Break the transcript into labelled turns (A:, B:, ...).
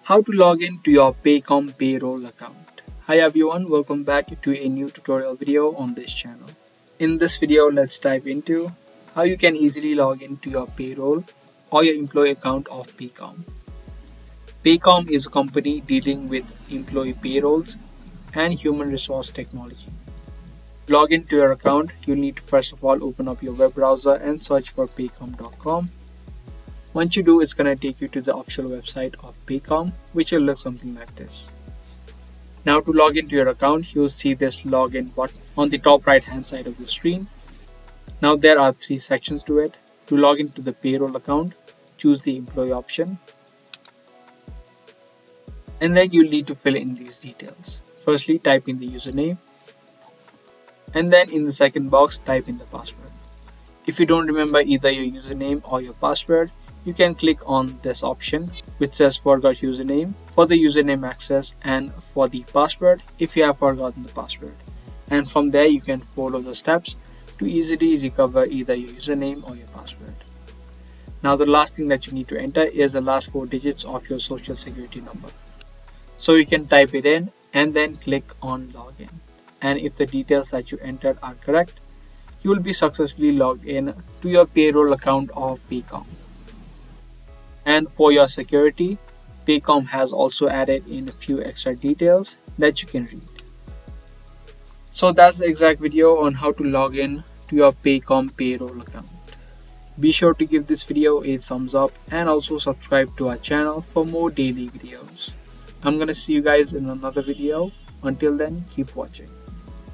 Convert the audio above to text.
A: How to log in to your Paycom payroll account. Hi everyone, welcome back to a new tutorial video on this channel. In this video, let's dive into how you can easily log into your payroll or your employee account of Paycom. Paycom is a company dealing with employee payrolls and human resource technology. To log into your account, you'll need to first of all open up your web browser and search for paycom.com. Once you do, it's going to take you to the official website of Paycom, which will look something like this. Now to log into your account, you'll see this login button on the top right hand side of the screen. Now there are three sections to it. To log into the payroll account, choose the employee option. And then you'll need to fill in these details. Firstly, type in the username. And then in the second box, type in the password. If you don't remember either your username or your password, you can click on this option which says forgot username for the username access and for the password if you have forgotten the password. And from there you can follow the steps to easily recover either your username or your password. Now the last thing that you need to enter is the last 4 digits of your social security number. So you can type it in and then click on login. And if the details that you entered are correct, you will be successfully logged in to your payroll account of Paycom. And for your security, Paycom has also added in a few extra details that you can read. So that's the exact video on how to log in to your Paycom payroll account. Be sure to give this video a thumbs up and also subscribe to our channel for more daily videos. I'm gonna see you guys in another video. Until then, keep watching.